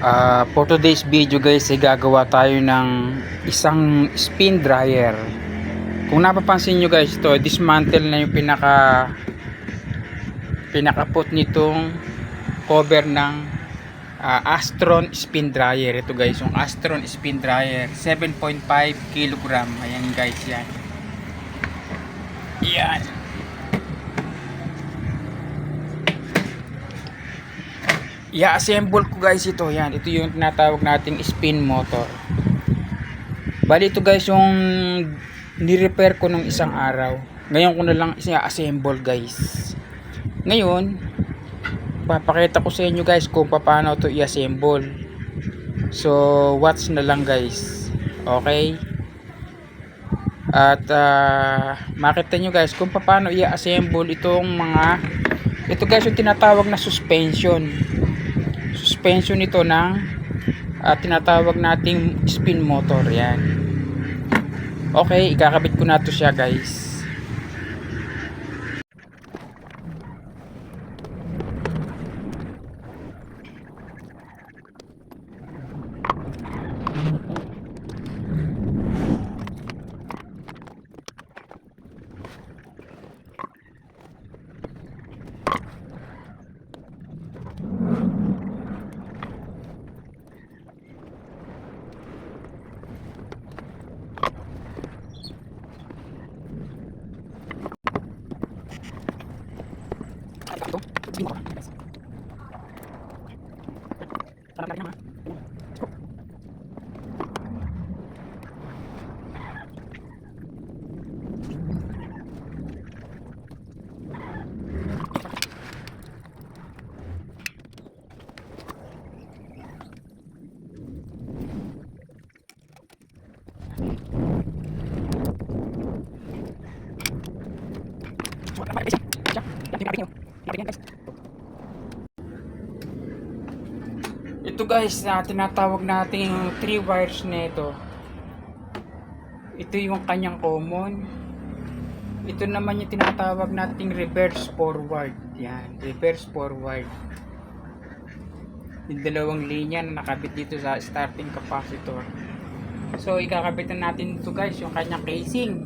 For today's video guys ay gagawa tayo ng isang spin dryer. Kung napapansin nyo guys, ito dismantle na yung pinaka-put nitong cover ng Astron spin dryer. Ito guys, yung Astron spin dryer 7.5 kg. Ayan guys, yan. Yan. I-assemble ko guys ito. Yan, ito yung tinatawag nating spin motor. Bali ito guys yung ni-repair ko nung isang araw. Ngayon ko na lang i-assemble guys. Ngayon, papakita ko sa inyo guys kung paano ito i-assemble. So, watch na lang guys. Okay? At makita nyo guys kung paano i-assemble itong ito guys yung tinatawag na suspension nito ng tinatawag nating spin motor. Yan. Okay, ikakabit ko na to siya guys. Ito guys na tinatawag natin yung 3 wires nito. Ito yung kanyang common. Ito naman yung tinatawag nating reverse forward. Yan, reverse forward. Yung dalawang linya na nakabit dito sa starting capacitor. So ikakabit na natin ito guys yung kanyang casing.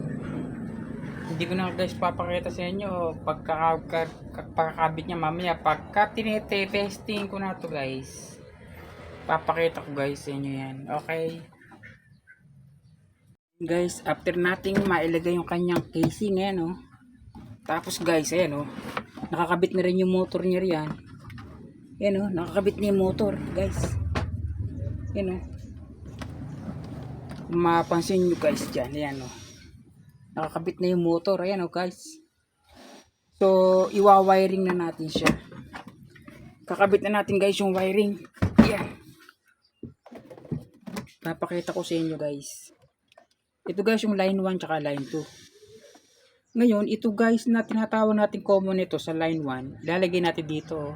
Hindi ko na guys papakita sa inyo pagkakabit niya mamaya. Pagka tinetesting ko na to guys, papakita ko guys sa inyo yan. Okay guys, after nating mailagay yung kanyang casing, ayan o. Tapos guys, ayan o, nakakabit na rin yung motor niya riyan. Ayan o, nakakabit na yung motor guys. Ayan o, kung mapansin nyo guys dyan, ayan o, nakakabit na yung motor. Ayan o guys. So iwa-wiring na natin siya. Kakabit na natin guys yung wiring. Ayan, papakita ko sa inyo guys. Ito guys yung line 1 tsaka line 2. Ngayon ito guys na tinatawag natin common nito sa line 1, ilalagay natin dito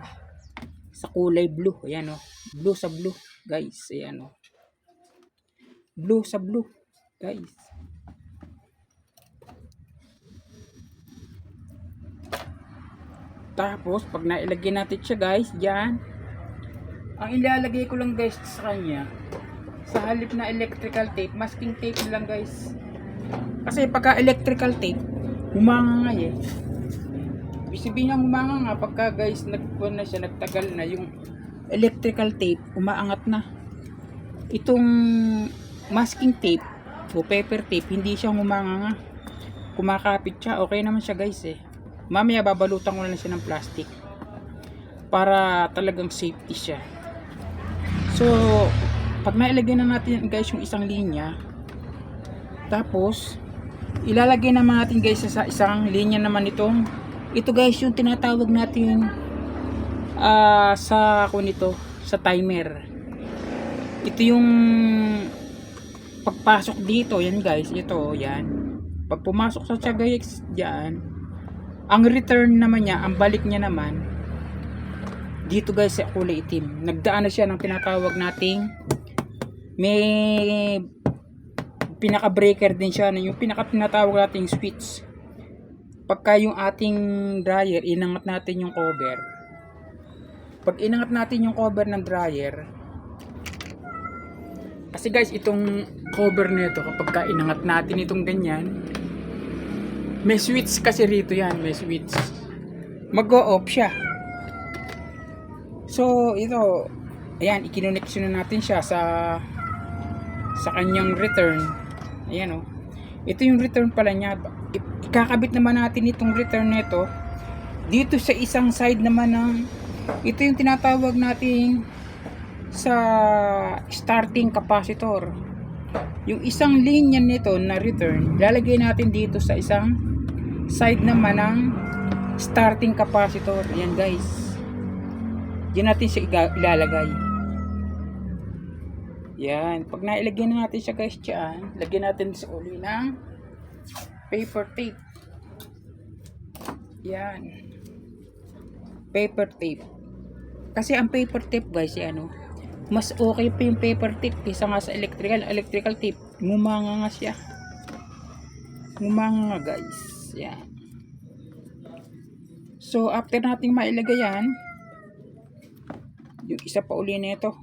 sa kulay blue. Ayan o, blue sa blue guys. Ayan o, blue sa blue guys. Tapos pag nailagay natin siya guys dyan, ang ilalagay ko lang guys sa kanya, sa halip na electrical tape, masking tape lang guys. Kasi pagka electrical tape humanga eh. Ibig sabihin ng humanga nga pagka guys nagkuhan na siya, nagtagal na yung electrical tape, umaangat na. Itong masking tape o paper tape, hindi siya humanga nga, kumakapit siya. Okay naman siya guys eh. Mamaya babalutan ko na siya ng plastic para talagang safety siya. So pag nailagay na natin guys yung isang linya, tapos ilalagay naman natin guys sa isang linya naman ito guys yung tinatawag natin sa timer. Ito yung pagpasok dito, yan guys, ito yan. Pag pumasok sa siya guys diyan, ang return naman niya, ang balik niya naman dito guys sa kulay itim. Nagdaan na siya ng tinatawag nating, may pinaka breaker din siya, yung pinaka tinatawag nating switch. Pagka yung ating dryer, inangat natin yung cover. Pag inangat natin yung cover ng dryer, Kasi guys, itong cover nito kapag ka inangat natin itong ganyan, may switch kasi rito yan, may switch. Mag-o-off siya. So, ito, ayan, ikinuneksyon na natin siya sa kanyang return. Ayan oh. Ito yung return pala niya. Ikakabit naman natin itong return nito dito sa isang side naman ng, ito yung tinatawag nating sa starting capacitor. Yung isang linya nito na return, lalagay natin dito sa isang side naman ng starting capacitor. Ayan guys, diyan natin siya ilalagay. Yan, pag nailagay na natin siya guys dyan, lagyan natin sa uli ng paper tape. Yan, paper tape. Kasi ang paper tape guys, ano, mas okay pa yung paper tape kaysa nga sa electrical tape. Ngumanga nga siya. Ngumanga nga guys. Yan. So after nating mailagay yan, yung isa pa uli nito,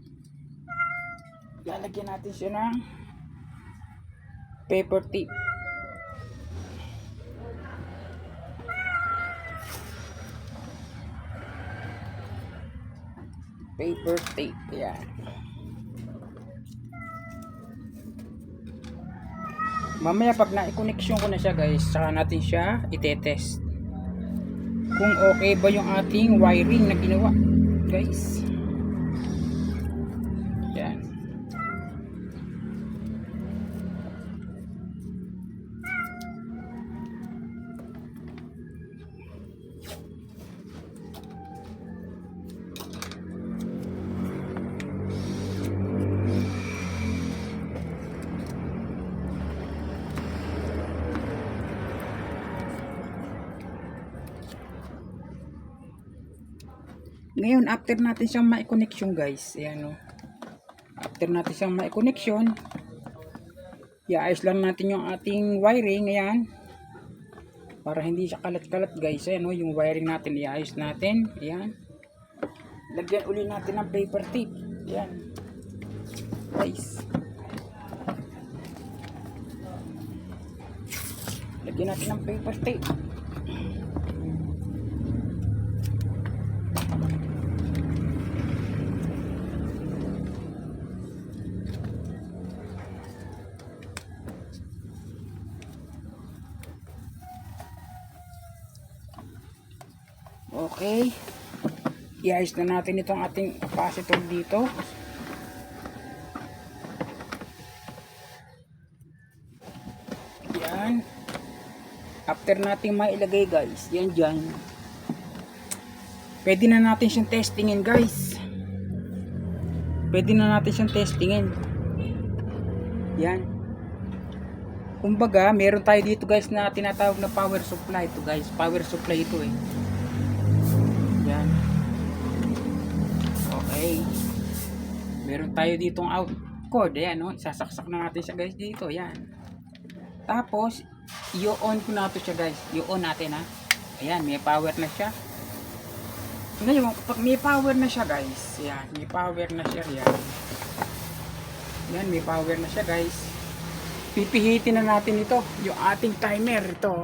lalagyan natin siya ng paper tape. Paper tape. Yan. Mamaya pag na-connection ko na siya guys, saka natin siya itetest kung okay ba yung ating wiring na ginawa guys. Yan. Ngayon, after natin siyang ma-connection guys, ayan o. After natin siyang ma-connection, iayos lang natin yung ating wiring, ayan. Para hindi siya kalat-kalat guys, ayan o, yung wiring natin, iayos natin, ayan. Lagyan uli natin ng paper tape, ayan. Guys. Lagyan natin ng paper tape. Okay, iayos na natin itong ating capacitor dito. Yan. After natin mailagay guys, yan dyan, pwede na natin siyang testingin guys. Pwede na natin siyang testingin. Yan. Kumbaga, meron tayo dito guys na tinatawag na power supply. Ito guys, power supply ito eh. Yan. Okay. Meron tayo ditong out cord. Ayan, no? Sasaksak na natin siya guys dito. Yan. Tapos, i-on ko na ito siya guys. I-on natin ha. Ayan, may power na siya. Ngayon, pag may power na siya guys. Yan, may power na siya. Yan. Yan, may power na siya guys. Pipihitin na natin ito. Yung ating timer ito.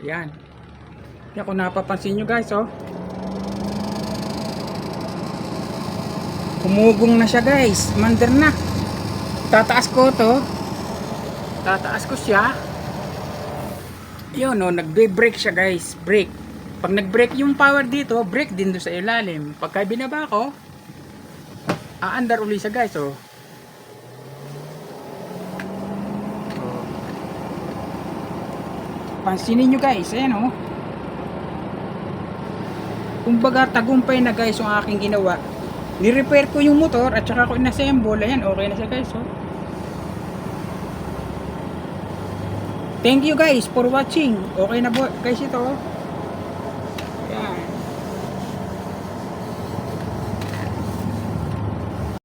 Yan. Yan, kung napapansin nyo guys, oh. Humugong na siya guys. Mandar na. Tataas ko to. Tataas ko siya. Yun, oh, nagbe-brake siya guys. Brake. Pag nag-brake yung power dito, brake din doon sa ilalim. Pagka binaba ko, aandar uli siya guys, oh. Pansinin nyo guys, ayan oh. Kumbaga tagumpay na guys yung aking ginawa. Ni-repair ko yung motor at saka ko inassemble. Ayan, okay na siya guys oh. Thank you guys for watching. Okay na guys ito.